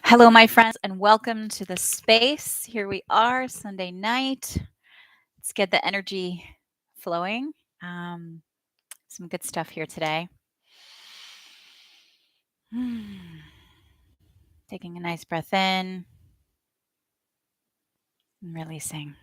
Hello, my friends, and welcome to the space. Here we are, Sunday night. Let's get the energy flowing. Um, some good stuff here today. Taking a nice breath in and releasing.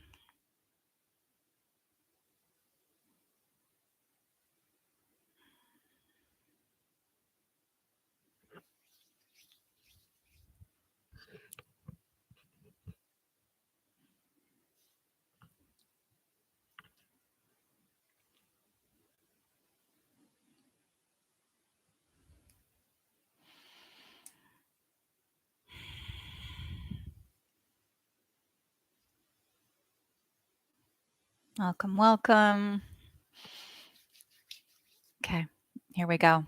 Welcome, welcome. Okay, here we go.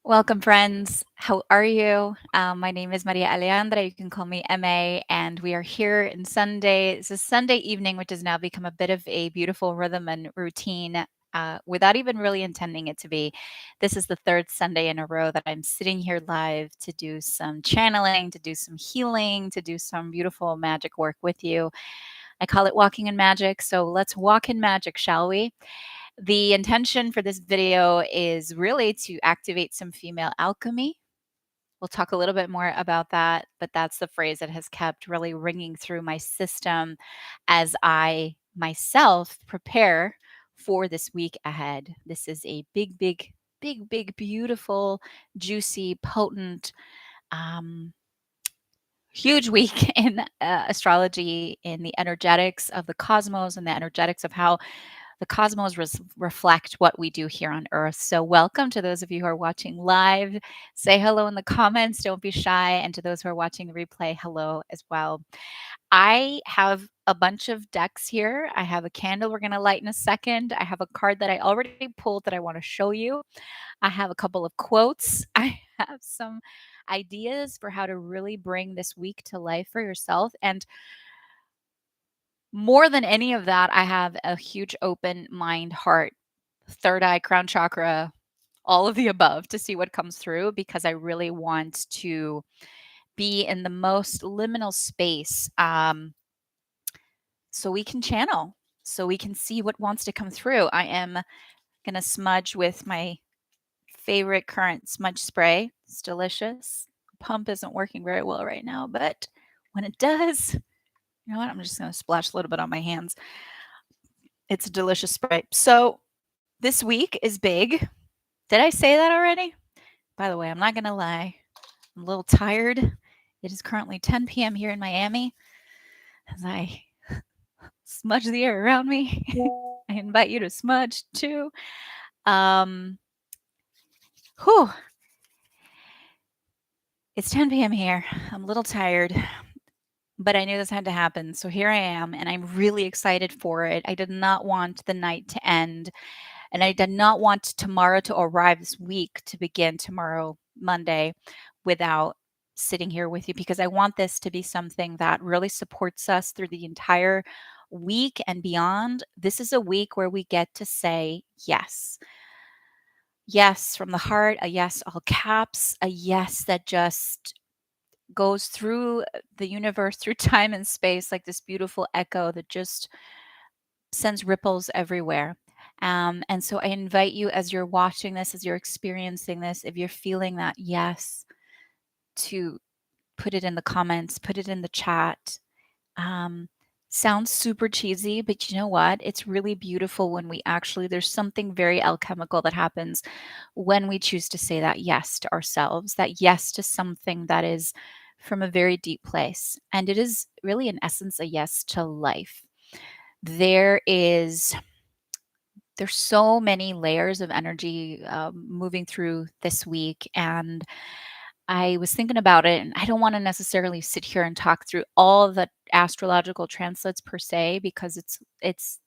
Welcome, friends. How are you? My name is Maria Alejandra. You can call me MA, and we are here in Sunday. It's a Sunday evening, which has now become a bit of a beautiful rhythm and routine without even really intending it to be. This is the third Sunday in a row that I'm sitting here live to do some channeling, to do some healing, to do some beautiful magic work with you. I call it walking in magic. So let's walk in magic, shall we? The intention for this video is really to activate some female alchemy. We'll talk a little bit more about that, but that's the phrase that has kept really ringing through my system as I myself prepare for this week ahead. This is a big, beautiful, juicy, potent, um, huge week in astrology, in the energetics of the cosmos and the energetics of how the cosmos reflect what we do here on Earth. So, welcome to those of you who are watching live. Say hello in the comments. Don't be shy. And to those who are watching the replay, hello as well. I have a bunch of decks here. I have a candle we're going to light in a second. I have a card that I already pulled that I want to show you. I have a couple of quotes. I have some ideas for how to really bring this week to life for yourself. And more than any of that, I have a huge open mind, heart, third eye, crown chakra, all of the above to see what comes through because I really want to be in the most liminal space so we can channel, so we can see what wants to come through. I am going to smudge with my favorite current smudge spray. It's delicious. Pump isn't working very well right now, but when it does, you know what? I'm just going to splash a little bit on my hands. It's a delicious spray. So this week is big. Did I say that already? By the way, I'm not going to lie. I'm a little tired. It is currently 10 p.m. here in Miami as I smudge the air around me. I invite you to smudge too. Whew. It's 10 p.m. here. I'm a little tired, but I knew this had to happen. So here I am, and I'm really excited for it. I did not want the night to end, and I did not want tomorrow to arrive, this week to begin tomorrow, Monday, without sitting here with you because I want this to be something that really supports us through the entire week and beyond. This is a week where we get to say yes. Yes from the heart, a yes all caps, a yes that just goes through the universe, through time and space, like this beautiful echo that just sends ripples everywhere. And so I invite you, as you're watching this, as you're experiencing this, if you're feeling that yes, to put it in the comments, put it in the chat. Um, Sounds super cheesy, but you know what? It's really beautiful when we actually, there's something very alchemical that happens when we choose to say that yes to ourselves, that yes to something that is from a very deep place. And it is really, in essence, a yes to life. There is there's so many layers of energy moving through this week, and I was thinking about it, and I don't want to necessarily sit here and talk through all the astrological translates per se because it's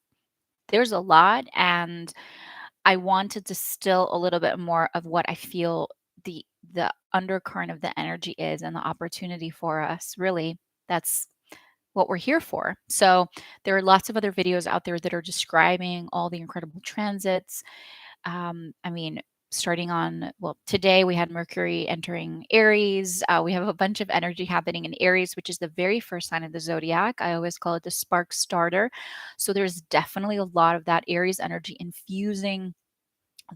there's a lot, and I want to distill a little bit more of what I feel the undercurrent of the energy is and the opportunity for us. Really, that's what we're here for. So there are lots of other videos out there that are describing all the incredible transits. I mean, starting on, well, today we had Mercury entering Aries. We have a bunch of energy happening in Aries, which is the very first sign of the zodiac. I always call it the spark starter. So there's definitely a lot of that Aries energy infusing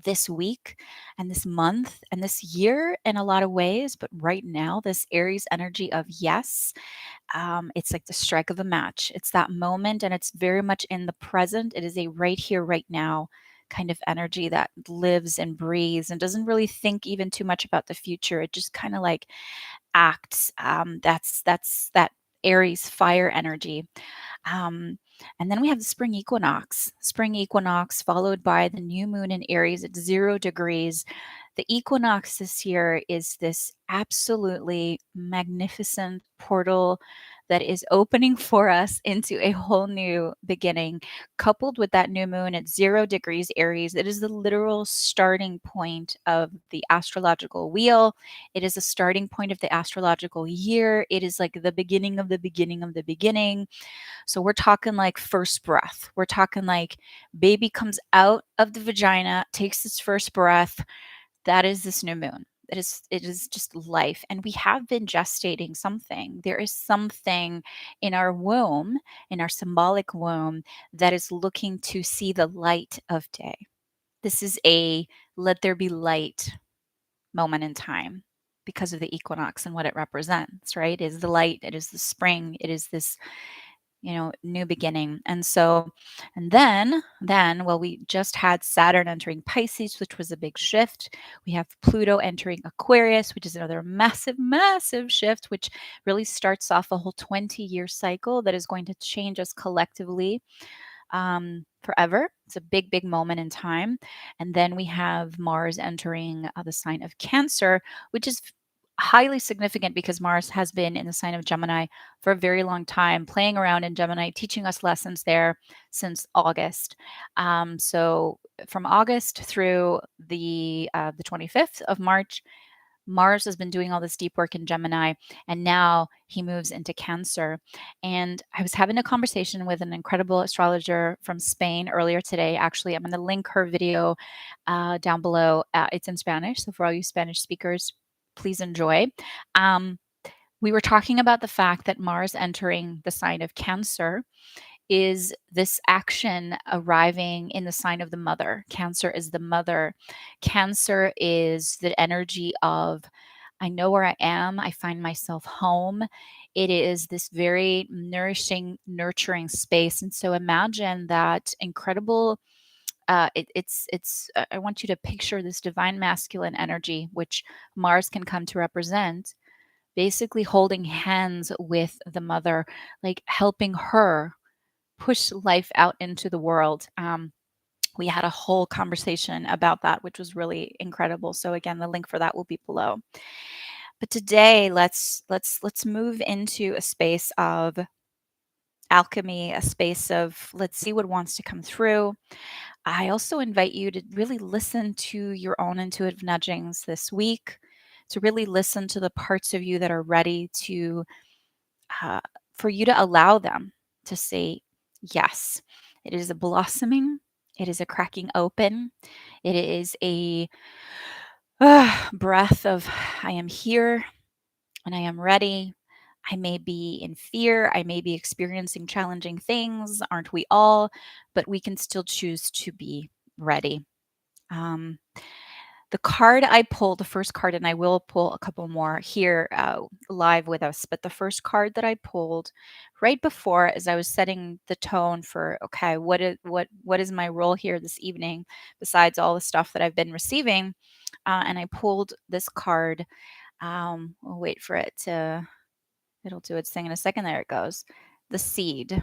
this week and this month and this year in a lot of ways. But right now, this Aries energy of yes, it's like the strike of a match. It's that moment, and it's very much in the present. It is a right here, right now kind of energy that lives and breathes and doesn't really think even too much about the future. It just kind of like acts. That's that Aries fire energy. um, and then we have the spring equinox, followed by the new moon in Aries at 0 degrees. The equinox this year is this absolutely magnificent portal that is opening for us into a whole new beginning. Coupled with that new moon at 0 degrees Aries, it is the literal starting point of the astrological wheel. It is a starting point of the astrological year. It is like the beginning of the beginning of the beginning. So we're talking like first breath. We're talking like baby comes out of the vagina, takes its first breath. That is this new moon. It is just life. And we have been gestating something. There is something in our womb, in our symbolic womb, that is looking to see the light of day. This is a let there be light moment in time because of the equinox and what it represents, right? It is the light, it is the spring, it is this new beginning. And so, and then, well, we just had Saturn entering Pisces, which was a big shift. We have Pluto entering Aquarius, which is another massive, massive shift, which really starts off a whole 20-year cycle that is going to change us collectively forever. It's a big, big moment in time. And then we have Mars entering the sign of Cancer, which is highly significant because Mars has been in the sign of Gemini for a very long time, playing around in Gemini, teaching us lessons there since August. So from August through the 25th of March, Mars has been doing all this deep work in Gemini, and now he moves into Cancer. And I was having a conversation with an incredible astrologer from Spain earlier today. Actually, I'm going to link her video down below. It's in Spanish, so for all you Spanish speakers, please enjoy. Um, we were talking about the fact that Mars entering the sign of Cancer is this action arriving in the sign of the mother. Cancer is the mother. Cancer is the energy of, I know where I am, I find myself home. It is this very nourishing, nurturing space. And so imagine that incredible. I want you to picture this divine masculine energy, which Mars can come to represent, basically holding hands with the mother, like helping her push life out into the world. We had a whole conversation about that, which was really incredible. So again, the link for that will be below. But today, let's move into a space of alchemy, a space of let's see what wants to come through. I also invite you to really listen to your own intuitive nudgings this week, to really listen to the parts of you that are ready to uh, for you to allow them to say yes. It is a blossoming, it is a cracking open, it is a breath of I am here and I am ready. I may be in fear, I may be experiencing challenging things, aren't we all? But we can still choose to be ready. Um, the card I pulled, the first card, and I will pull a couple more here live with us, but the first card that I pulled right before, as I was setting the tone for, okay, what is my role here this evening, besides all the stuff that I've been receiving, and I pulled this card. We'll wait for it to. It'll do its thing in a second. There it goes. The Seed.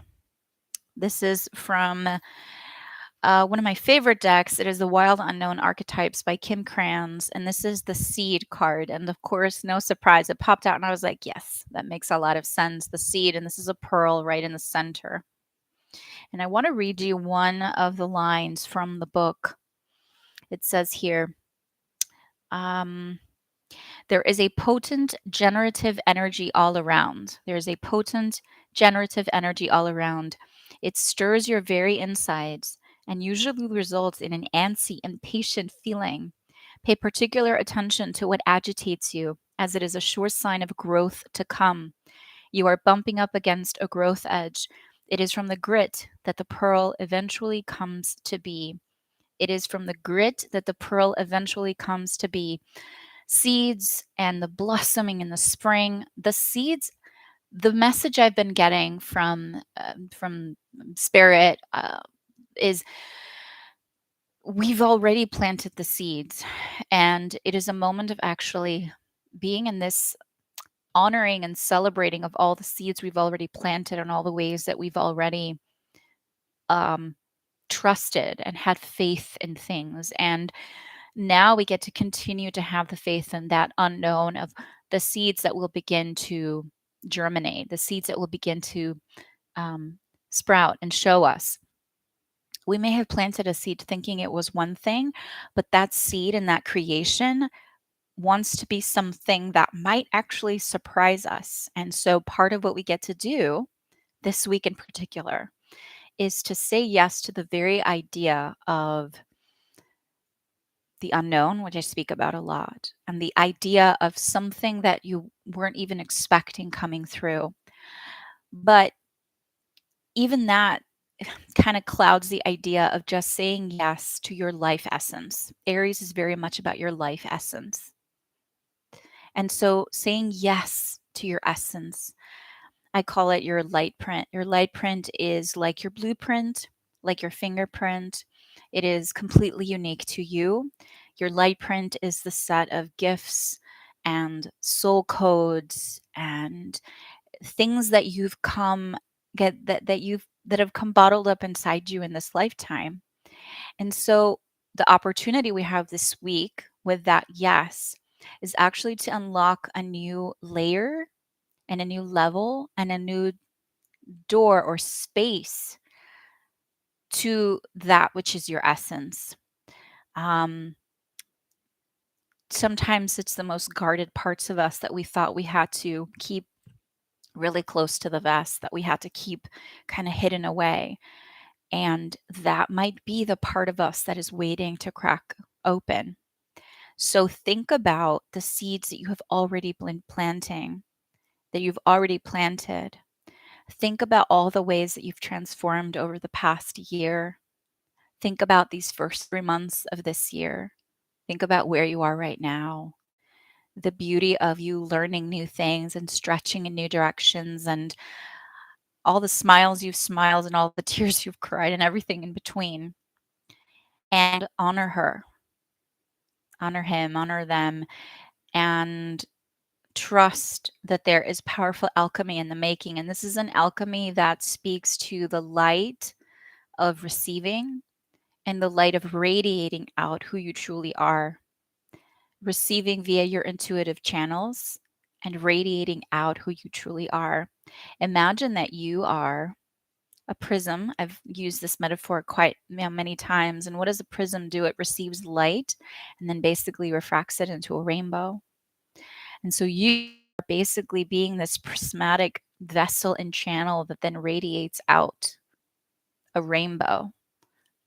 This is from one of my favorite decks. It is the Wild Unknown Archetypes by Kim Kranz, and this is the Seed card. And of course, no surprise, it popped out, and I was like, yes, that makes a lot of sense. The Seed, and this is a pearl right in the center. And I want to read you one of the lines from the book. It says here, um, there is a potent generative energy all around. There is a potent generative energy all around. It stirs your very insides and usually results in an antsy, impatient feeling. Pay particular attention to what agitates you, as it is a sure sign of growth to come. You are bumping up against a growth edge. It is from the grit that the pearl eventually comes to be. It is from the grit that the pearl eventually comes to be. Seeds and the blossoming in the spring, the seeds, the message I've been getting from spirit is we've already planted the seeds, and it is a moment of actually being in this honoring and celebrating of all the seeds we've already planted and all the ways that we've already um, trusted and had faith in things. And now we get to continue to have the faith in that unknown of the seeds that will begin to germinate, the seeds that will begin to um, sprout and show us. We may have planted a seed thinking it was one thing, but that seed and that creation wants to be something that might actually surprise us. And so, part of what we get to do this week in particular is to say yes to the very idea of the unknown, which I speak about a lot, and the idea of something that you weren't even expecting coming through. But even that kind of clouds the idea of just saying yes to your life essence. Aries is very much about your life essence. And so saying yes to your essence, I call it your light print. Your light print is like your blueprint, like your fingerprint. It is completely unique to you. Your light print is the set of gifts and soul codes and things that you've come get that have come bottled up inside you in this lifetime. And so the opportunity we have this week with that yes is actually to unlock a new layer and a new level and a new door or space to that which is your essence. Um, Sometimes it's the most guarded parts of us that we thought we had to keep really close to the vest, that we had to keep kind of hidden away. And that might be the part of us that is waiting to crack open. So think about the seeds that you have already been planting, that you've already planted. Think about all the ways that you've transformed over the past year. Think about these first 3 months of this year. Think about where you are right now. The beauty of you learning new things and stretching in new directions, and all the smiles you've smiled and all the tears you've cried and everything in between. And honor her, honor him, honor them, and trust that there is powerful alchemy in the making. And this is an alchemy that speaks to the light of receiving and the light of radiating out who you truly are, receiving via your intuitive channels and radiating out who you truly are. Imagine that you are a prism. I've used this metaphor quite many times. And what does a prism do? It receives light and then basically refracts it into a rainbow. And so you are basically being this prismatic vessel and channel that then radiates out a rainbow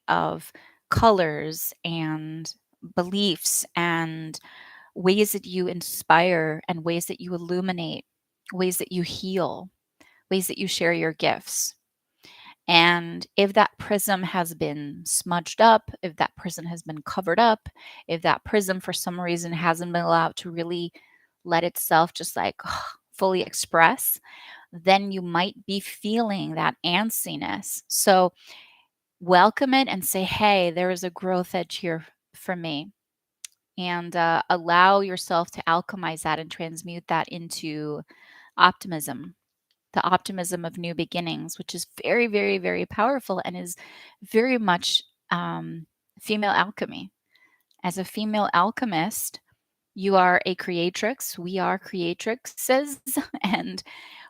of colors and beliefs and ways that you inspire and ways that you illuminate, ways that you heal, ways that you share your gifts. And if that prism has been smudged up, if that prism has been covered up, if that prism for some reason hasn't been allowed to really let itself just like fully express, then you might be feeling that antsiness. So welcome it and say, hey, there is a growth edge here for me. And allow yourself to alchemize that and transmute that into optimism, the optimism of new beginnings, which is very, very, very powerful and is very much female alchemy. As a female alchemist, you are a creatrix. We are creatrixes. And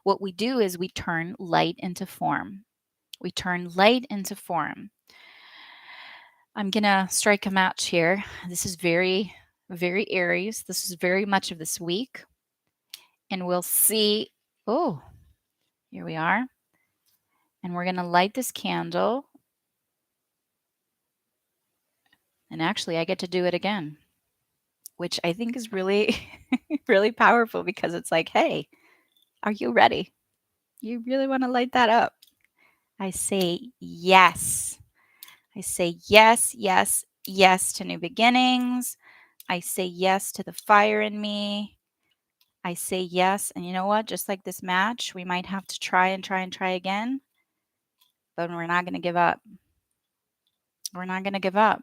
what we do is we turn light into form. We turn light into form. I'm going to strike a match here. This is very, very Aries. This is very much of this week. And we'll see. Oh, here we are. And we're going to light this candle. And actually, I get to do it again. which I think is really, really powerful because it's like, hey, are you ready? You really want to light that up? I say yes. I say yes, yes, yes to new beginnings. I say yes to the fire in me. I say yes. And you know what? Just like this match, we might have to try and try and try again, but we're not going to give up. We're not going to give up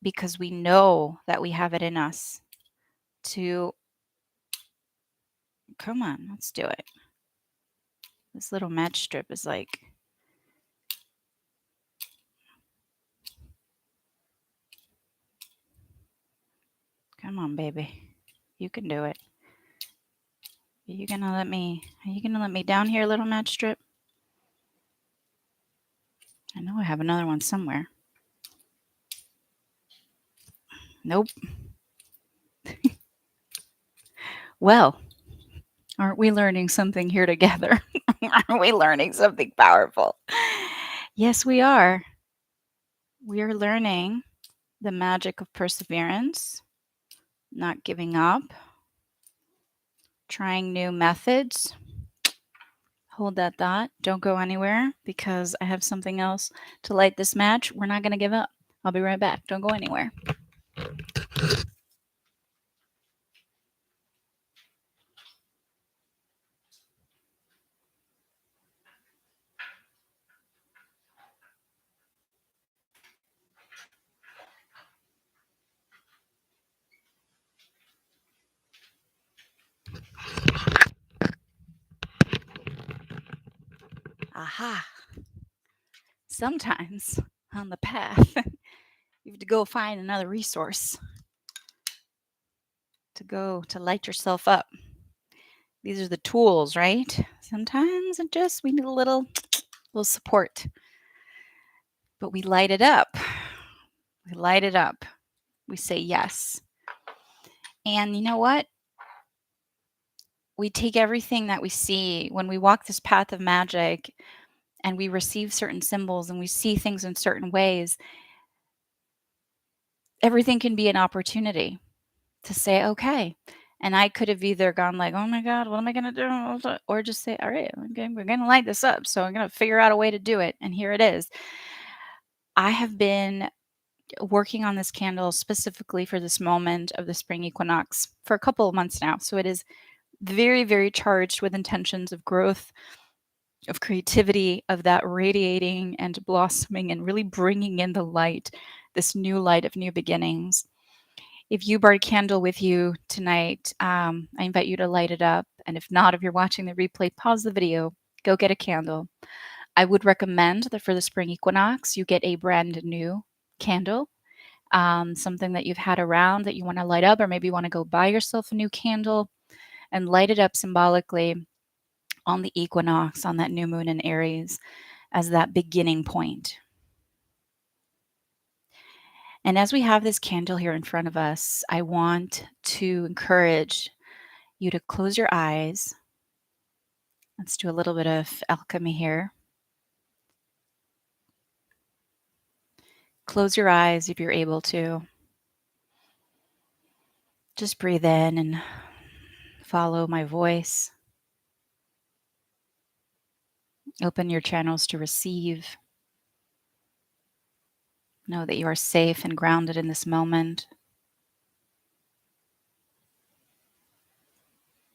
because we know that we have it in us to come on, let's do it. This little match strip is like, come on, baby. You can do it. Are you gonna let me down here, little match strip? I know I have another one somewhere. Nope. Well, aren't we learning something here together? Aren't we learning something powerful? Yes, we are. We are learning the magic of perseverance, not giving up, trying new methods. Hold that thought. Don't go anywhere because I have something else to light this match. We're not going to give up. I'll be right back. Don't go anywhere. Aha. Sometimes on the path, you have to go find another resource to go to light yourself up. These are the tools, right? Sometimes we need a little support. But we light it up. We light it up. We say yes. And you know what? We take everything that we see when we walk this path of magic and we receive certain symbols and we see things in certain ways. Everything can be an opportunity to say, okay. And I could have either gone like, oh my God, what am I going to do? Or just say, all right, okay, we're going to light this up. So I'm going to figure out a way to do it. And here it is. I have been working on this candle specifically for this moment of the spring equinox for a couple of months now. So it is very, very charged with intentions of growth, of creativity, of that radiating and blossoming and really bringing in the light, this new light of new beginnings. If you brought a candle with you tonight, I invite you to light it up. And if not, if you're watching the replay, pause the video, go get a candle. I would recommend that for the spring equinox, you get a brand new candle, something that you've had around that you want to light up, or maybe you want to go buy yourself a new candle and light it up symbolically on the equinox, on that new moon in Aries, as that beginning point. And as we have this candle here in front of us, I want to encourage you to close your eyes. Let's do a little bit of alchemy here. Close your eyes if you're able to. Just breathe in and follow my voice. Open your channels to receive. Know that you are safe and grounded in this moment.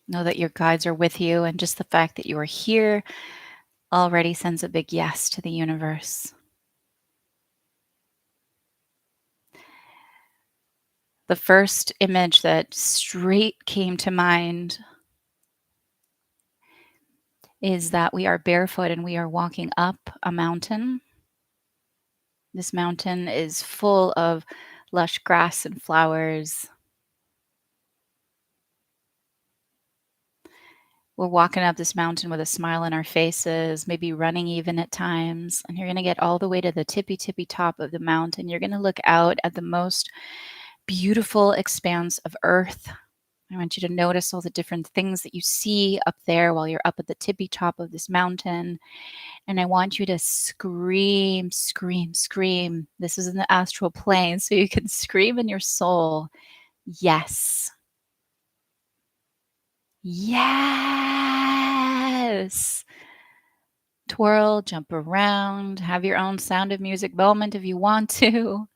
Know that your guides are with you, and just the fact that you are here already sends a big yes to the universe. The first image that straight came to mind is that we are barefoot and we are walking up a mountain. This mountain is full of lush grass and flowers. We're walking up this mountain with a smile on our faces, maybe running even at times. And you're going to get all the way to the tippy top of the mountain. You're going to look out at the most beautiful expanse of earth I want you to notice all the different things that you see up there while you're up at the tippy top of this mountain. And I want you to scream, scream, scream. This is in the astral plane, so you can scream in your soul, yes. Yes. Twirl, jump around, have your own Sound of Music moment if you want to.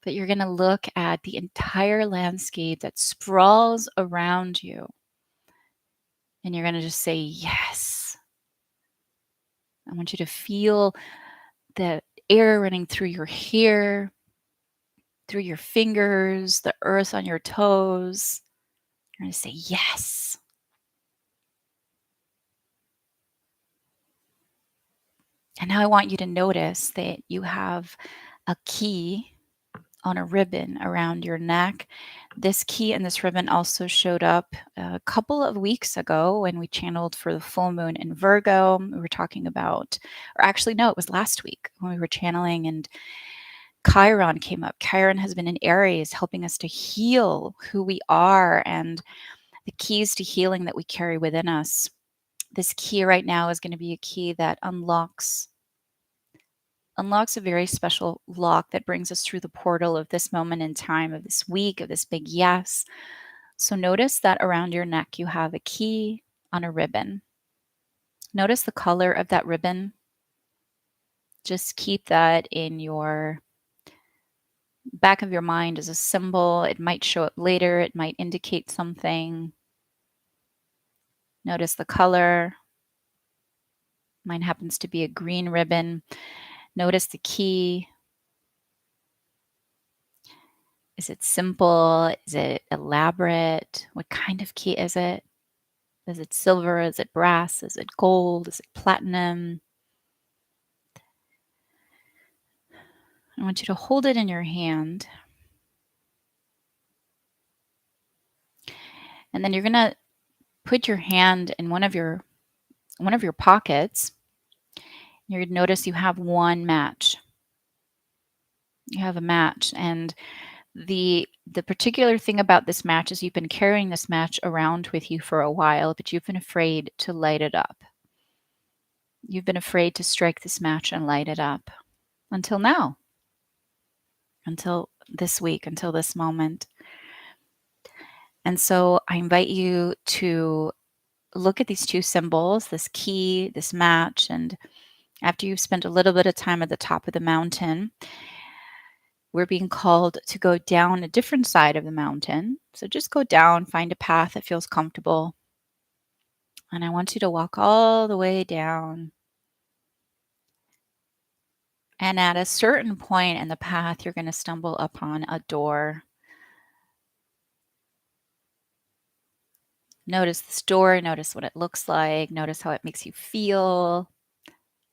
But you're going to look at the entire landscape that sprawls around you. And you're going to just say, yes. I want you to feel the air running through your hair, through your fingers, the earth on your toes. You're going to say, yes. And now I want you to notice that you have a key on a ribbon around your neck. This key and this ribbon also showed up a couple of weeks ago when we channeled for the full moon in Virgo. We were talking about, or actually, no, it was last week when we were channeling and Chiron came up. Chiron has been in Aries helping us to heal who we are and the keys to healing that we carry within us. This key right now is going to be a key that unlocks a very special lock that brings us through the portal of this moment in time, of this week, of this big yes. So notice that around your neck you have a key on a ribbon. Notice the color of that ribbon. Just keep that in your back of your mind as a symbol. It might show up later. It might indicate something. Notice the color. Mine happens to be a green ribbon. Notice the key. Is it simple? Is it elaborate? What kind of key is it? Is it silver? Is it brass? Is it gold? Is it platinum? I want you to hold it in your hand. And then you're going to put your hand in one of your pockets. You're going to notice you have one match. You have a match, and the particular thing about this match is you've been carrying this match around with you for a while, but you've been afraid to light it up. You've been afraid to strike this match and light it up until now, until this week, until this moment. And so I invite you to look at these two symbols, this key, this match, and after you've spent a little bit of time at the top of the mountain, we're being called to go down a different side of the mountain. So just go down, find a path that feels comfortable. And I want you to walk all the way down. And at a certain point in the path, you're going to stumble upon a door. Notice this door, notice what it looks like, notice how it makes you feel.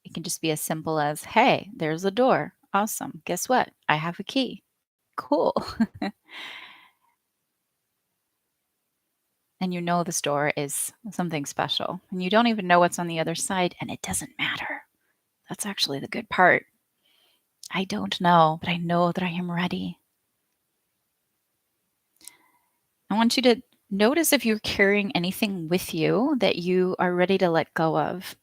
It can just be as simple as, hey, there's a door. Awesome. Guess what? I have a key. Cool. And you know this door is something special. And you don't even know what's on the other side, and it doesn't matter. That's actually the good part. I don't know, but I know that I am ready. I want you to notice if you're carrying anything with you that you are ready to let go of.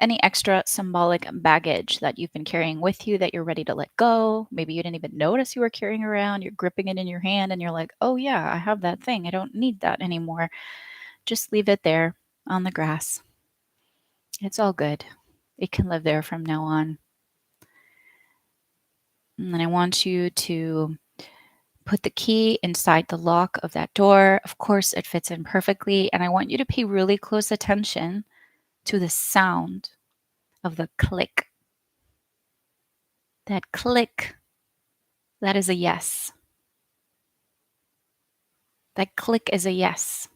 Any extra symbolic baggage that you've been carrying with you that you're ready to let go. Maybe you didn't even notice you were carrying around. You're gripping it in your hand and you're like, oh yeah, I have that thing. I don't need that anymore. Just leave it there on the grass. It's all good. It can live there from now on. And then I want you to put the key inside the lock of that door. Of course, it fits in perfectly. And I want you to pay really close attention to the sound of the click. That click, that is a yes. That click is a yes.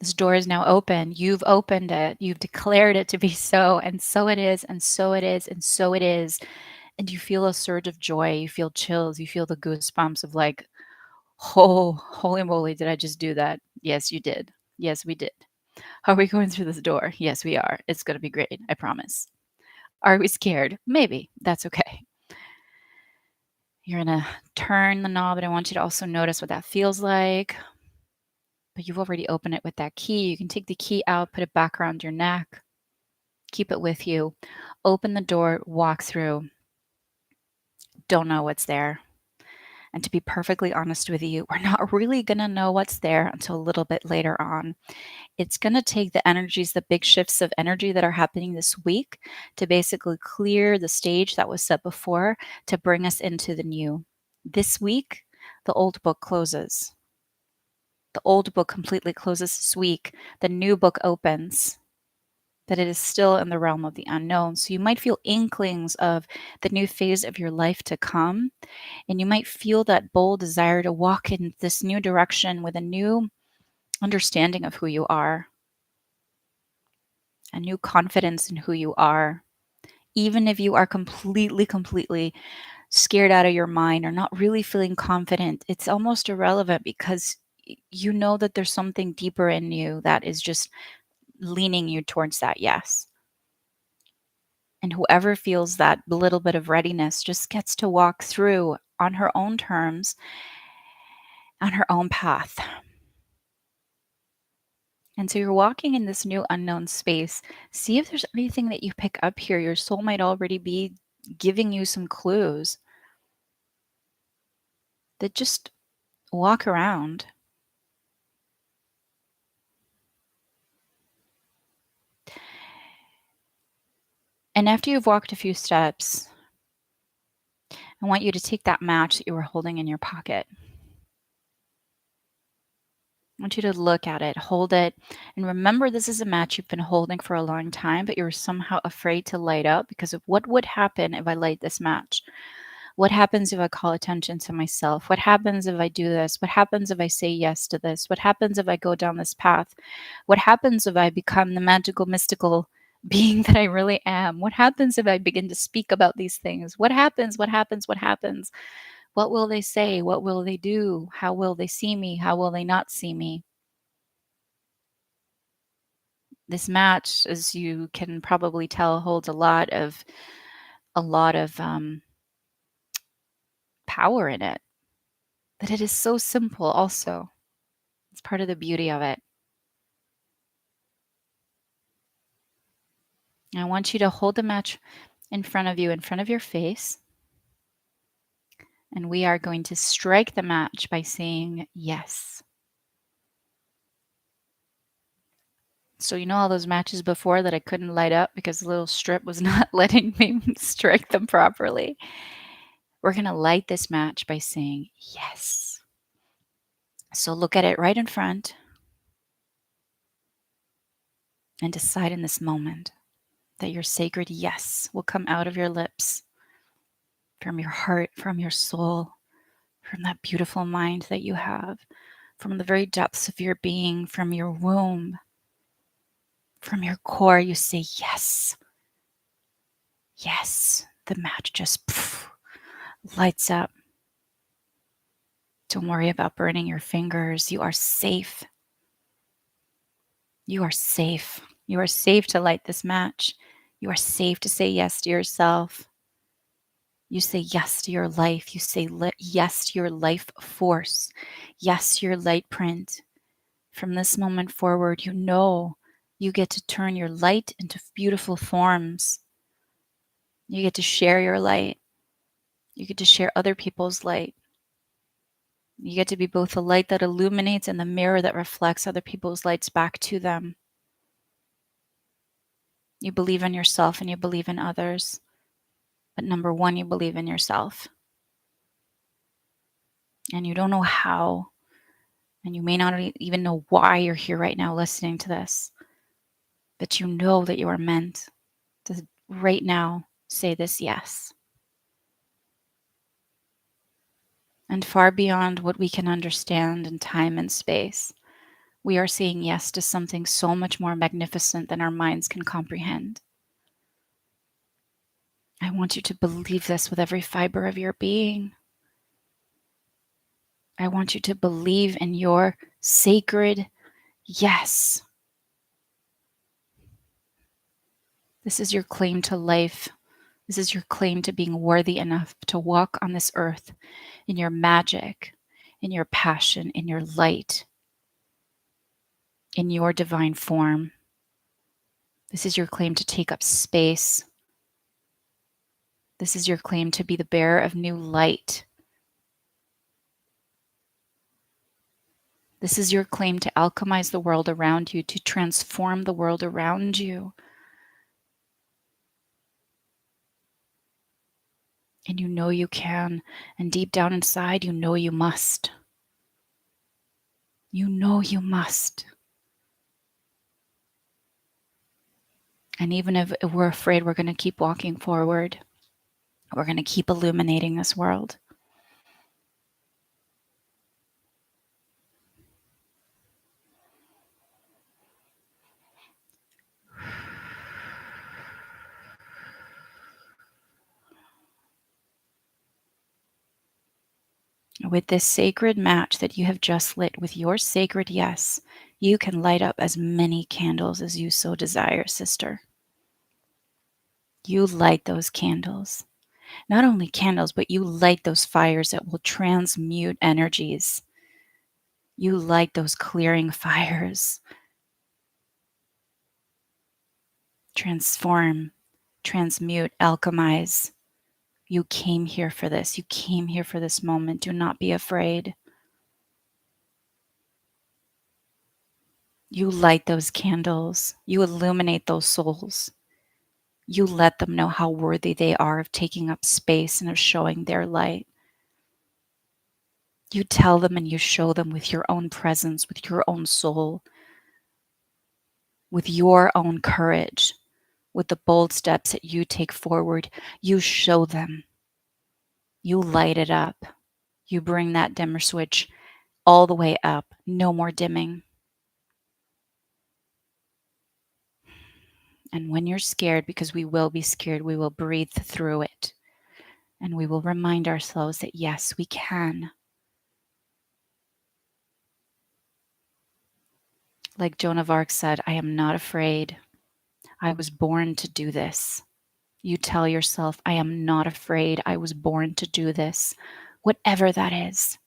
This door is now open. You've opened it. You've declared it to be so. And so it is. And so it is. And so it is. And you feel a surge of joy. You feel chills. You feel the goosebumps of like, oh, holy moly, did I just do that? Yes, you did. Yes, we did. Are we going through this door? Yes, we are. It's going to be great. I promise. Are we scared? Maybe. That's okay. You're going to turn the knob, and I want you to also notice what that feels like. But you've already opened it with that key. You can take the key out, put it back around your neck, keep it with you, open the door, walk through. Don't know what's there. And to be perfectly honest with you, we're not really going to know what's there until a little bit later on. It's going to take the energies, the big shifts of energy that are happening this week to basically clear the stage that was set before to bring us into the new. This week, the old book closes. The old book completely closes this week. The new book opens. That it is still in the realm of the unknown. So you might feel inklings of the new phase of your life to come. And you might feel that bold desire to walk in this new direction with a new understanding of who you are, a new confidence in who you are. Even if you are completely scared out of your mind or not really feeling confident, it's almost irrelevant because you know that there's something deeper in you that is just leaning you towards that yes. And whoever feels that little bit of readiness just gets to walk through on her own terms, on her own path. And so you're walking in this new unknown space. See if there's anything that you pick up here. Your soul might already be giving you some clues that just walk around. And after you've walked a few steps, I want you to take that match that you were holding in your pocket. I want you to look at it, hold it, and remember this is a match you've been holding for a long time, but you're somehow afraid to light up because of what would happen if I light this match. What happens if I call attention to myself? What happens if I do this? What happens if I say yes to this? What happens if I go down this path? What happens if I become the magical, mystical being that I really am? What happens if I begin to speak about these things? What happens? What happens? What happens? What will they say? What will they do? How will they see me? How will they not see me? This match, as you can probably tell, holds a lot of power in it. But it is so simple also. It's part of the beauty of it. I want you to hold the match in front of you, in front of your face. And we are going to strike the match by saying yes. So, you know all those matches before that I couldn't light up because the little strip was not letting me strike them properly? We're going to light this match by saying yes. So, look at it right in front and decide in this moment that your sacred yes will come out of your lips, from your heart, from your soul, from that beautiful mind that you have, from the very depths of your being, from your womb, from your core. You say yes. Yes. The match just lights up. Don't worry about burning your fingers. You are safe. You are safe. You are safe to light this match. You are safe to say yes to yourself. You say yes to your life. You say yes to your life force. Yes to your light print. From this moment forward, you know you get to turn your light into beautiful forms. You get to share your light. You get to share other people's light. You get to be both the light that illuminates and the mirror that reflects other people's lights back to them. You believe in yourself and you believe in others. But number one, you believe in yourself. And you don't know how, and you may not even know why you're here right now listening to this. But you know that you are meant to right now say this yes. And far beyond what we can understand in time and space, we are saying yes to something so much more magnificent than our minds can comprehend. I want you to believe this with every fiber of your being. I want you to believe in your sacred yes. This is your claim to life. This is your claim to being worthy enough to walk on this earth in your magic, in your passion, in your light, in your divine form. This is your claim to take up space. This is your claim to be the bearer of new light. This is your claim to alchemize the world around you, to transform the world around you. And you know you can. And deep down inside, you know you must. You know you must. And even if we're afraid, we're going to keep walking forward. We're going to keep illuminating this world. With this sacred match that you have just lit with your sacred yes, you can light up as many candles as you so desire, sister. You light those candles. Not only candles, but you light those fires that will transmute energies. You light those clearing fires. Transform, transmute, alchemize. You came here for this. You came here for this moment. Do not be afraid. You light those candles. You illuminate those souls. You let them know how worthy they are of taking up space and of showing their light. You tell them and you show them with your own presence, with your own soul, with your own courage, with the bold steps that you take forward. You show them. You light it up. You bring that dimmer switch all the way up. No more dimming. And when you're scared, because we will be scared, we will breathe through it. And we will remind ourselves that yes, we can. Like Joan of Arc said, I am not afraid. I was born to do this. You tell yourself, I am not afraid. I was born to do this, whatever that is.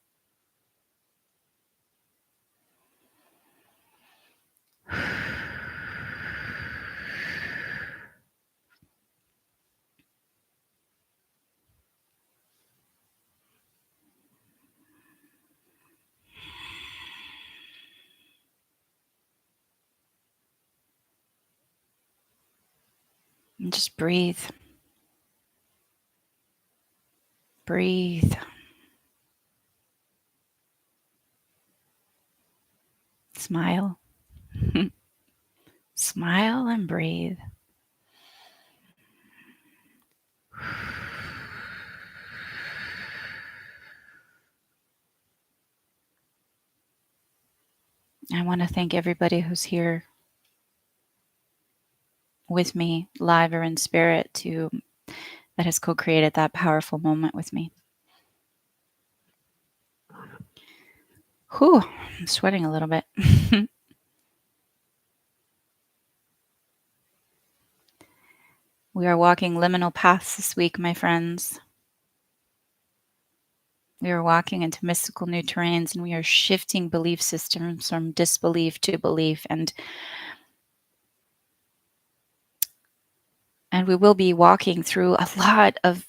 And just breathe. Breathe. Smile. Smile and breathe. I want to thank everybody who's here with me, live or in spirit, that has co-created that powerful moment with me. Whew, I'm sweating a little bit. We are walking liminal paths this week, my friends. We are walking into mystical new terrains, and we are shifting belief systems from disbelief to belief, and we will be walking through a lot of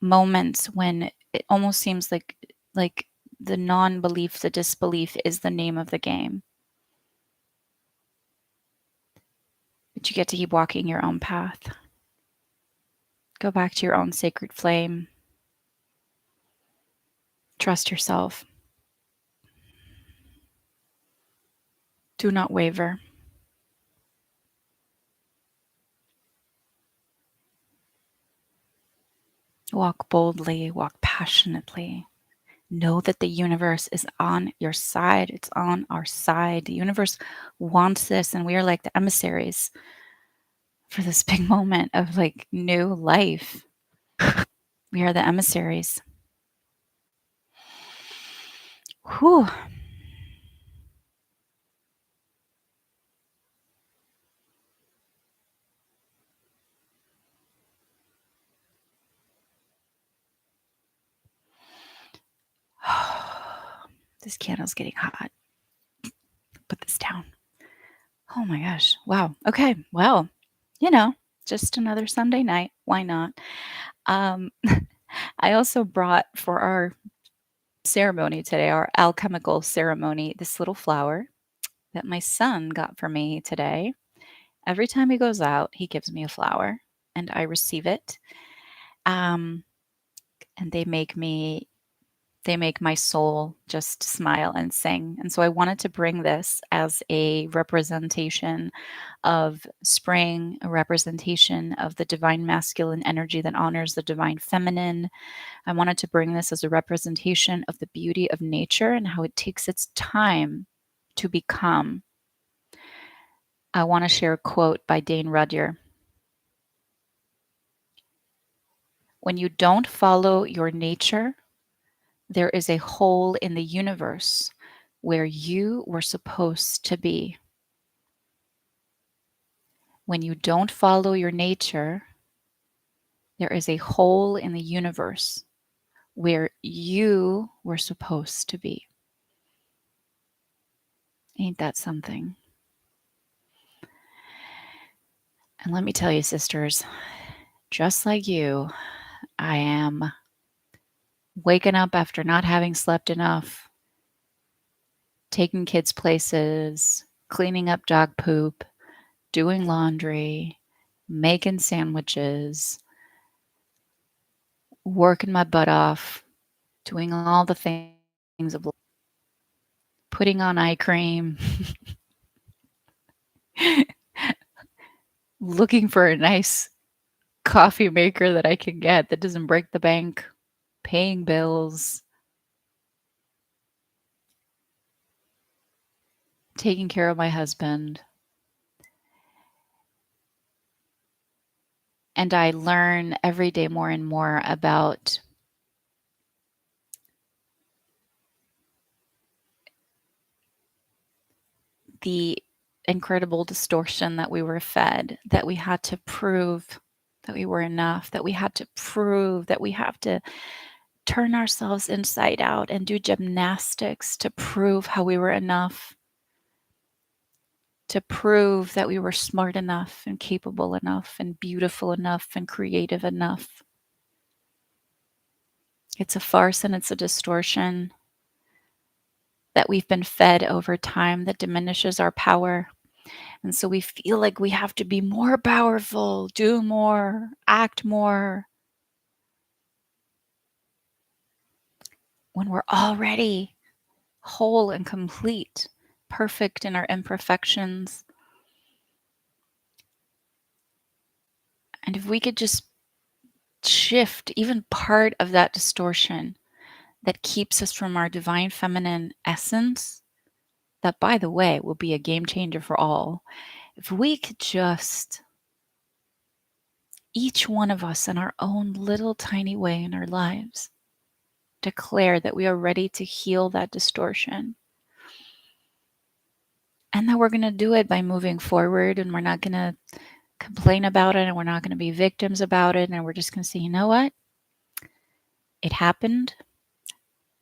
moments when it almost seems like the non-belief, the disbelief is the name of the game. But you get to keep walking your own path. Go back to your own sacred flame. Trust yourself. Do not waver. Walk boldly, walk passionately. Know that the universe is on your side. It's on our side. The universe wants this, and we are like the emissaries for this big moment of like new life. We are the emissaries. Whew. This candle's getting hot. Put this down. Oh my gosh. Wow. Okay. Well, you know, just another Sunday night. Why not? Um, I also brought for our ceremony today, our alchemical ceremony, this little flower that my son got for me today. Every time he goes out, he gives me a flower and I receive it. Um, and they make my soul just smile and sing. And so I wanted to bring this as a representation of spring, a representation of the divine masculine energy that honors the divine feminine. I wanted to bring this as a representation of the beauty of nature and how it takes its time to become. I want to share a quote by Dane Rudhyar. When you don't follow your nature, there is a hole in the universe where you were supposed to be. When you don't follow your nature, there is a hole in the universe where you were supposed to be. Ain't that something? And let me tell you, sisters, just like you, I am waking up after not having slept enough, taking kids places, cleaning up dog poop, doing laundry, making sandwiches, working my butt off, doing all the things of putting on eye cream, looking for a nice coffee maker that I can get that doesn't break the bank, paying bills, taking care of my husband. And I learn every day more and more about the incredible distortion that we were fed, that we had to prove that we were enough, that we had to prove that we have to turn ourselves inside out and do gymnastics to prove how we were enough, to prove that we were smart enough and capable enough and beautiful enough and creative enough. It's a farce and it's a distortion that we've been fed over time that diminishes our power. And so we feel like we have to be more powerful, do more, act more, when we're already whole and complete, perfect in our imperfections. And if we could just shift even part of that distortion that keeps us from our divine feminine essence, that, by the way, will be a game changer for all. If we could just, each one of us in our own little tiny way in our lives, declare that we are ready to heal that distortion. And that we're going to do it by moving forward, and we're not going to complain about it, and we're not going to be victims about it, and we're just going to say, you know what? It happened.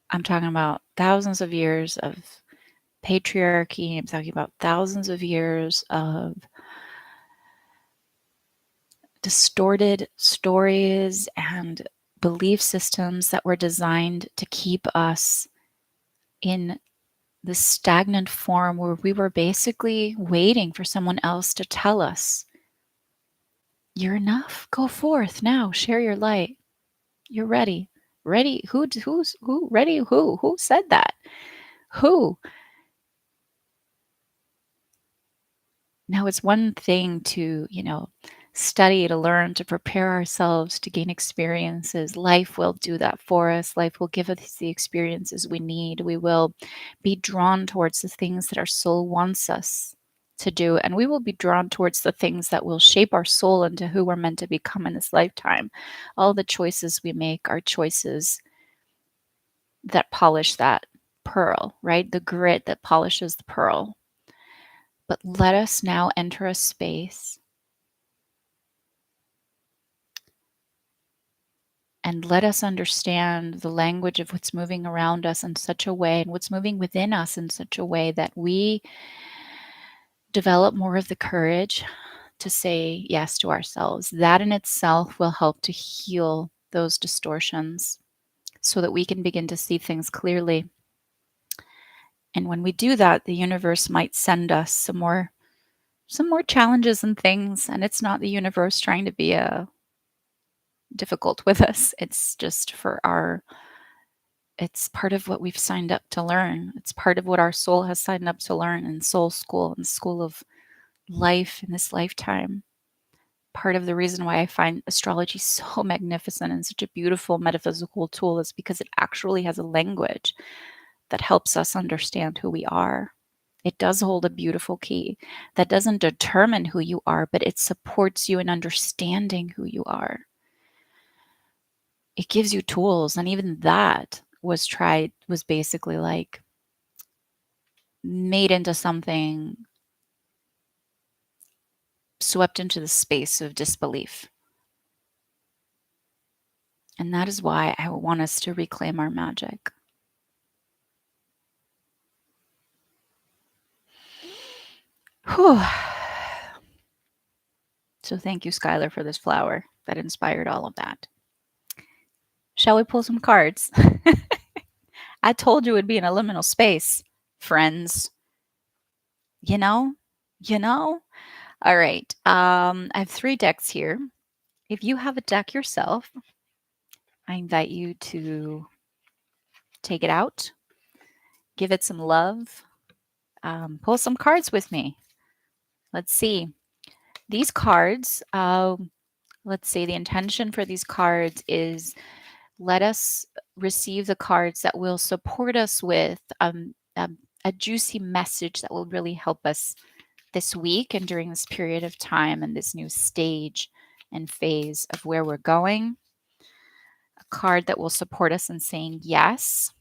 I'm talking about thousands of years of patriarchy. I'm talking about thousands of years of distorted stories and belief systems that were designed to keep us in this stagnant form where we were basically waiting for someone else to tell us, you're enough, go forth now, share your light, you're ready. Ready? Who ready? Who said that? Who? Now, it's one thing to, study, to learn, to prepare ourselves, to gain experiences. Life will do that for us. Life will give us the experiences we need. We will be drawn towards the things that our soul wants us to do. And we will be drawn towards the things that will shape our soul into who we're meant to become in this lifetime. All the choices we make are choices that polish that pearl, right? The grit that polishes the pearl. But let us now enter a space and let us understand the language of what's moving around us in such a way and what's moving within us in such a way that we develop more of the courage to say yes to ourselves. That in itself will help to heal those distortions so that we can begin to see things clearly. And when we do that, the universe might send us some more challenges and things, and it's not the universe trying to be difficult with us. It's just it's part of what we've signed up to learn. It's part of what our soul has signed up to learn in soul school and school of life in this lifetime. Part of the reason why I find astrology so magnificent and such a beautiful metaphysical tool is because it actually has a language that helps us understand who we are. It does hold a beautiful key that doesn't determine who you are, but it supports you in understanding who you are. It gives you tools, and even that was basically like made into something, swept into the space of disbelief. And that is why I want us to reclaim our magic. Whew. So thank you, Skylar, for this flower that inspired all of that. Shall we pull some cards? I told you it would be an liminal space, friends. You know? You know? All right. I have 3 decks here. If you have a deck yourself, I invite you to take it out, give it some love, pull some cards with me. Let's see. These cards, let's see, the intention for these cards is let us receive the cards that will support us with a juicy message that will really help us this week and during this period of time and this new stage and phase of where we're going. A card that will support us in saying yes.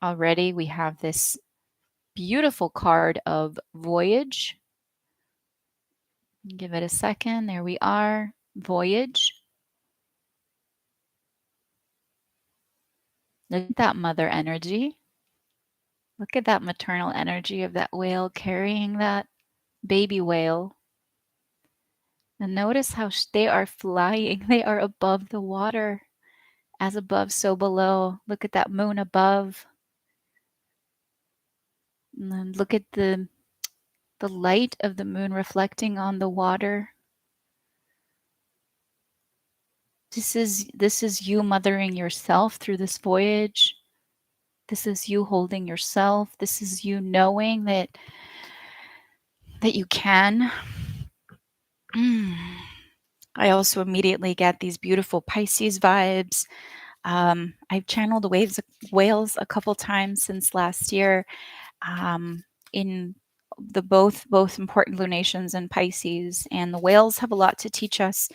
Already we have this beautiful card of voyage. Give it a second. There we are. Voyage. Look at that mother energy. Look at that maternal energy of that whale carrying that baby whale. And notice how they are flying. They are above the water. As above, so below. Look at that moon above. And then look at the light of the moon reflecting on the water. This is you mothering yourself through this voyage. This is you holding yourself. This is you knowing that you can. I also immediately get these beautiful Pisces vibes. I've channeled the whales a couple times since last year, in the both important lunations in Pisces, and the whales have a lot to teach us.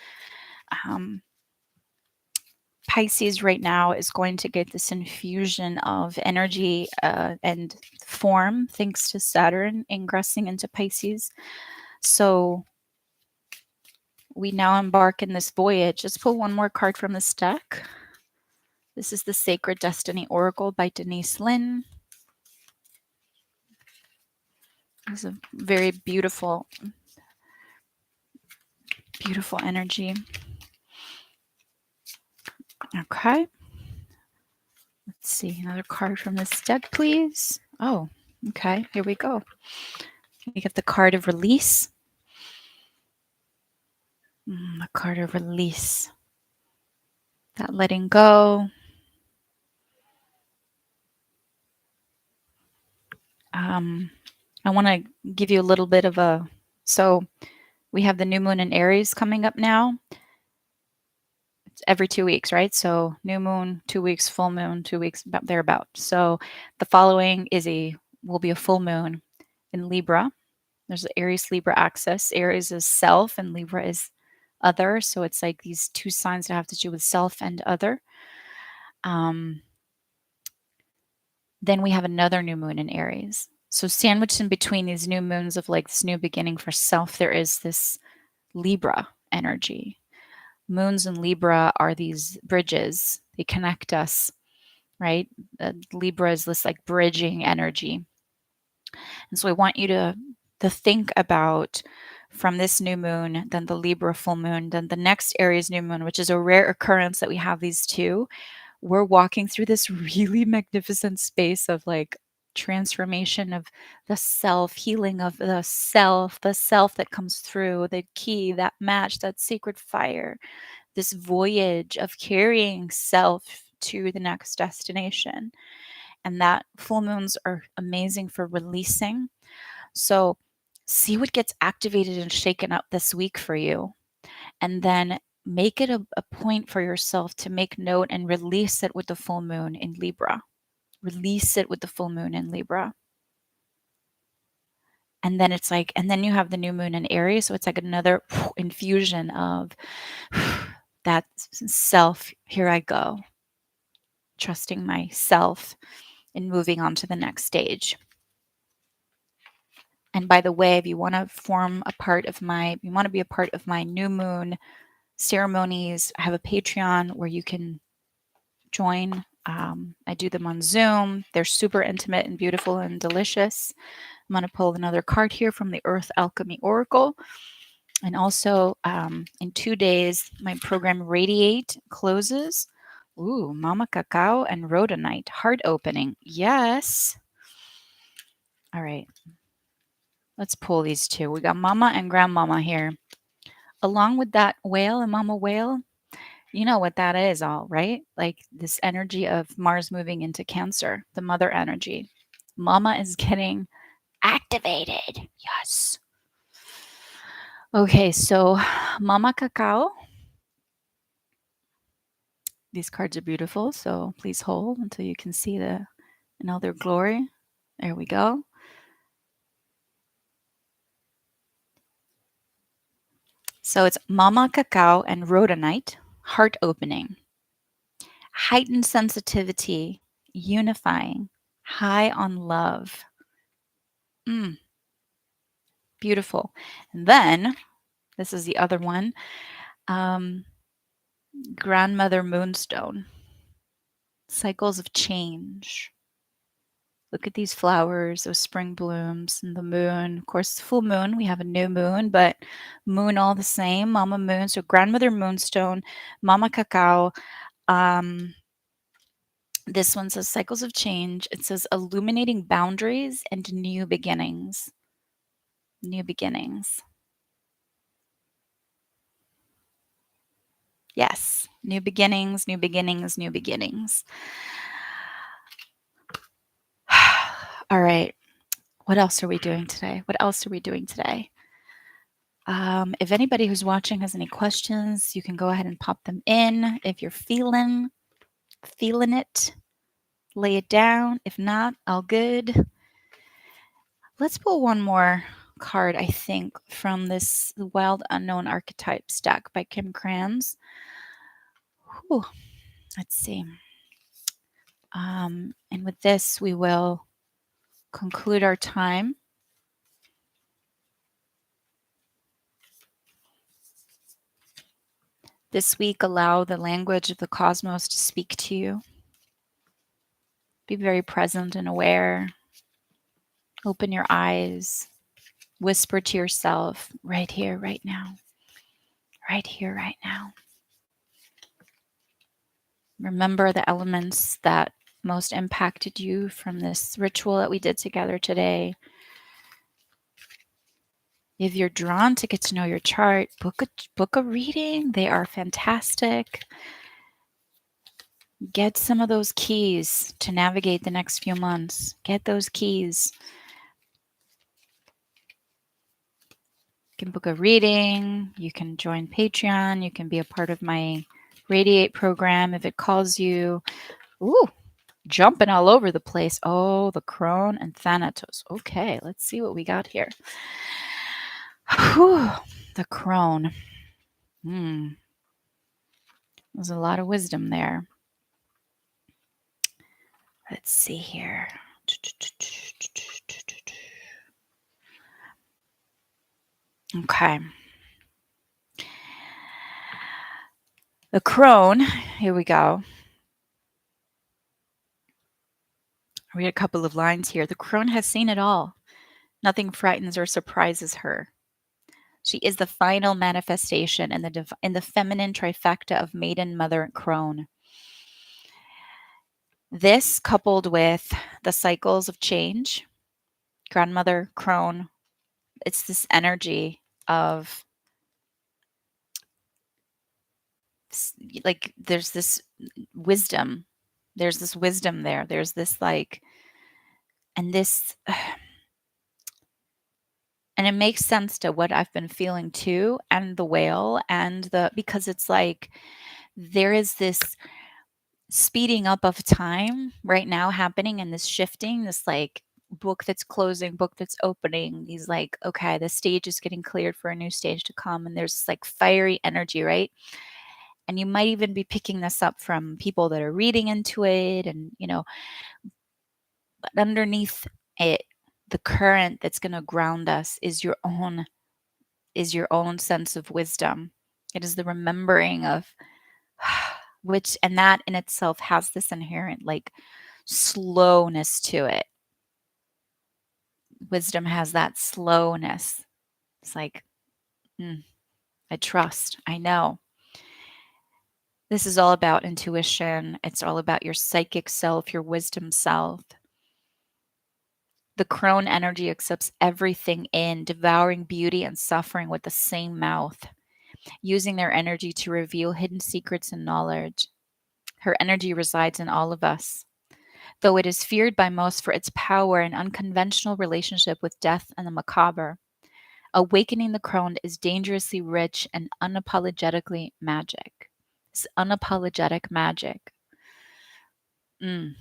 Pisces right now is going to get this infusion of energy and form thanks to Saturn ingressing into Pisces. So we now embark in this voyage. Let's pull one more card from this deck. This is the Sacred Destiny Oracle by Denise Lynn. It's a very beautiful, beautiful energy. Okay. Let's see, another card from this deck, please. Oh, okay, here we go. We get the card of release. The card of release. That letting go. I want to give you a little bit of so we have the new moon in Aries coming up now. It's every 2 weeks, right? So new moon, 2 weeks, full moon, 2 weeks, about thereabout. So the following will be a full moon in Libra. There's the Aries Libra axis. Aries is self and Libra is other. So it's like these 2 signs that have to do with self and other. Then we have another new moon in Aries. So sandwiched in between these new moons of like this new beginning for self, there is this Libra energy. Moons in Libra are these bridges. They connect us, right? Libra is this like bridging energy. And so I want you to think about from this new moon, then the Libra full moon, then the next Aries new moon, which is a rare occurrence that we have these two. We're walking through this really magnificent space of like transformation of the self, healing of the self that comes through, the key, that match, that sacred fire, this voyage of carrying self to the next destination. And that full moons are amazing for releasing. So see what gets activated and shaken up this week for you. And then make it a point for yourself to make note and release it with the full moon in Libra. Release it with the full moon in Libra. And then it's like, and then you have the new moon in Aries. So it's like another infusion of that self. Here I go. Trusting myself and moving on to the next stage. And by the way, if you want to be a part of my new moon ceremonies, I have a Patreon where you can join. I do them on Zoom. They're super intimate and beautiful and delicious. I'm going to pull another card here from the Earth Alchemy Oracle. And also, in 2 days, my program Radiate closes. Ooh, Mama Cacao and Rhodonite. Heart opening. Yes. All right. Let's pull these two. We got Mama and Grandmama here. Along with that whale and Mama Whale, you know what that is all, right? Like this energy of Mars moving into Cancer, the mother energy. Mama is getting activated. Yes. Okay, so Mama Cacao. These cards are beautiful, so please hold until you can see the in all their glory. There we go. So it's Mama Cacao and Rhodonite, heart opening, heightened sensitivity, unifying, high on love. Beautiful. And then this is the other one, Grandmother Moonstone, cycles of change. Look at these flowers, those spring blooms, and the moon. Of course, full moon, we have a new moon, but moon all the same, Mama Moon. So Grandmother Moonstone, Mama Cacao. This one says cycles of change. It says illuminating boundaries and new beginnings. New beginnings. Yes, new beginnings, new beginnings, new beginnings. All right. What else are we doing today? What else are we doing today? If anybody who's watching has any questions, you can go ahead and pop them in. If you're feeling it, lay it down. If not, all good. Let's pull one more card, I think, from this Wild Unknown Archetypes deck by Kim Krans. Whew. Let's see. And with this, we will conclude our time. This week, allow the language of the cosmos to speak to you. Be very present and aware. Open your eyes. Whisper to yourself, right here, right now. Right here, right now. Remember the elements that most impacted you from this ritual that we did together today. If you're drawn to get to know your chart, book a reading. They are fantastic. Get some of those keys to navigate the next few months. Get those keys. You can book a reading. You can join Patreon. You can be a part of my Radiate program if it calls you. Ooh, jumping all over the place. Oh, the Crone and Thanatos. Okay, let's see what we got here. Whew, the Crone. There's a lot of wisdom there. Let's see here. Okay. The crone, here we go. Read a couple of lines here. The crone has seen it all. Nothing frightens or surprises her. She is the final manifestation in the feminine trifecta of maiden, mother, and crone. This, coupled with the cycles of change, grandmother, crone, it's this energy of like there's this wisdom. There's this wisdom there. There's this like and this and it makes sense to what I've been feeling too, and the whale and the because it's like there is this speeding up of time right now happening and this shifting, this like book that's closing, book that's opening. These like, okay, the stage is getting cleared for a new stage to come. And there's this like fiery energy, right? And you might even be picking this up from people that are reading into it. And, but underneath it, the current that's going to ground us is your own sense of wisdom. It is the remembering of which, and that in itself has this inherent like slowness to it. Wisdom has that slowness. It's like, I trust, I know. This is all about intuition. It's all about your psychic self, your wisdom self. The crone energy accepts everything in, devouring beauty and suffering with the same mouth, using their energy to reveal hidden secrets and knowledge. Her energy resides in all of us, though it is feared by most for its power and unconventional relationship with death and the macabre. Awakening the crone is dangerously rich and unapologetically magic. It's unapologetic magic. Mm.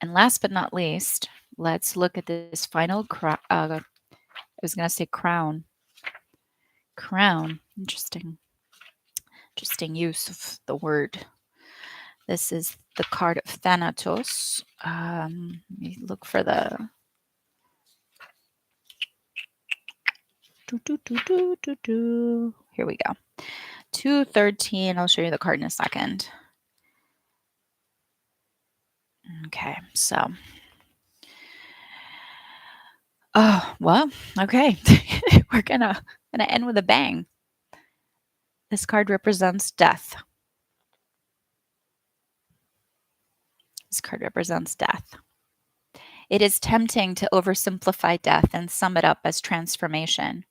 And last but not least, let's look at this final I was going to say crown. Crown. Interesting. Interesting use of the word. This is the card of Thanatos. Let me look for the. Here we go. 213. I'll show you the card in a second. Okay, so. Oh, well, okay. We're gonna end with a bang. This card represents death. This card represents death. It is tempting to oversimplify death and sum it up as transformation.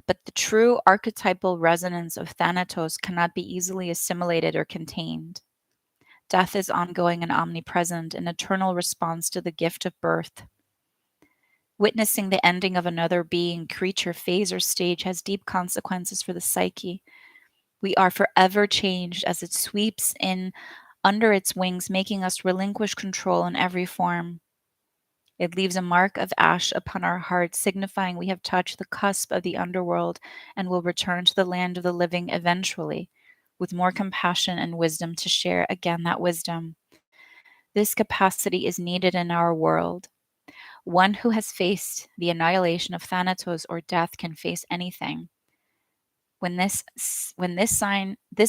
But the true archetypal resonance of Thanatos cannot be easily assimilated or contained. Death is ongoing and omnipresent, an eternal response to the gift of birth. Witnessing the ending of another being, creature, phase, or stage has deep consequences for the psyche. We are forever changed as it sweeps in under its wings, making us relinquish control in every form. It leaves a mark of ash upon our hearts, signifying we have touched the cusp of the underworld and will return to the land of the living eventually, with more compassion and wisdom to share again that wisdom. This capacity is needed in our world. One who has faced the annihilation of Thanatos or death can face anything. When this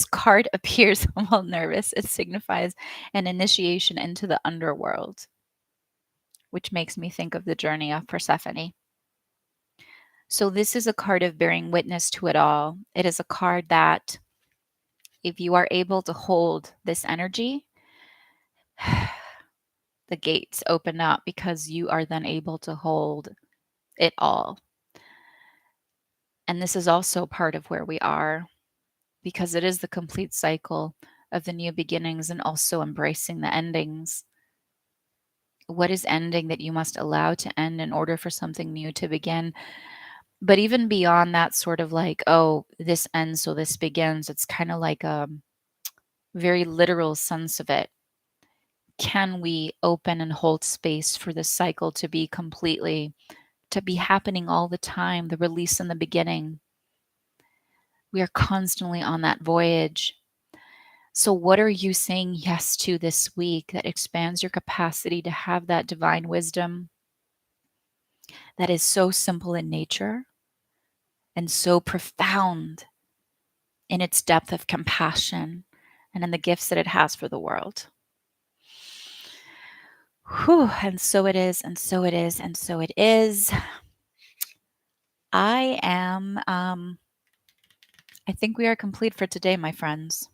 card appears, I'm all nervous. It signifies an initiation into the underworld, which makes me think of the journey of Persephone. So this is a card of bearing witness to it all. It is a card that, if you are able to hold this energy, the gates open up because you are then able to hold it all. And this is also part of where we are, because it is the complete cycle of the new beginnings and also embracing the endings. What is ending that you must allow to end in order for something new to begin? But even beyond that sort of like, oh, this ends, so this begins, it's kind of like a very literal sense of it. Can we open and hold space for this cycle to be happening all the time, the release and the beginning? We are constantly on that voyage. So, what are you saying yes to this week that expands your capacity to have that divine wisdom that is so simple in nature and so profound in its depth of compassion and in the gifts that it has for the world. Whew, and so it is, and so it is, and so it is. I am, I think we are complete for today, my friends.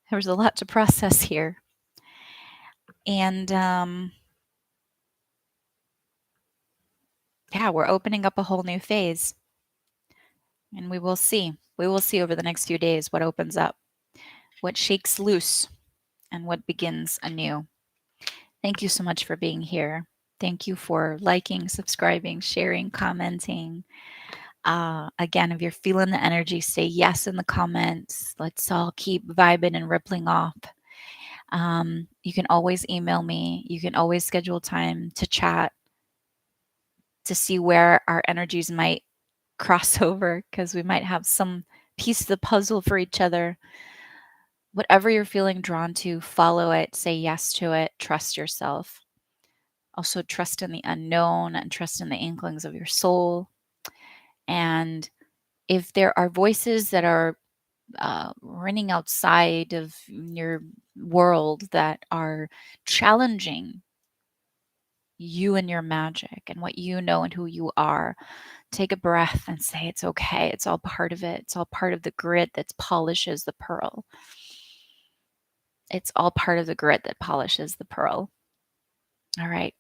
There was a lot to process here. And yeah, we're opening up a whole new phase. And we will see. We will see over the next few days what opens up, what shakes loose, and what begins anew. Thank you so much for being here. Thank you for liking, subscribing, sharing, commenting. Again, if you're feeling the energy, say yes in the comments. Let's all keep vibing and rippling off. You can always email me. You can always schedule time to chat to see where our energies might cross over because we might have some piece of the puzzle for each other. Whatever you're feeling drawn to, follow it, say yes to it, trust yourself. Also, trust in the unknown and trust in the inklings of your soul. And if there are voices that are running outside of your world that are challenging you and your magic and what you know and who you are, take a breath and say it's okay. It's all part of it. It's all part of the grit that polishes the pearl. It's all part of the grit that polishes the pearl. All right.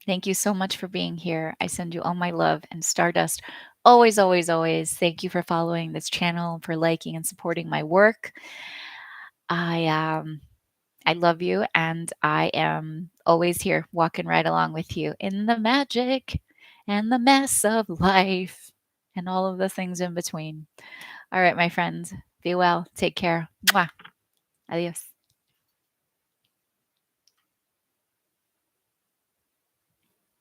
Thank you so much for being here. I send you all my love and stardust. Always, always, always. Thank you for following this channel, for liking and supporting my work. I love you, and I am always here walking right along with you in the magic and the mess of life and all of the things in between. All right, my friends, be well. Take care. Mwah. Adios.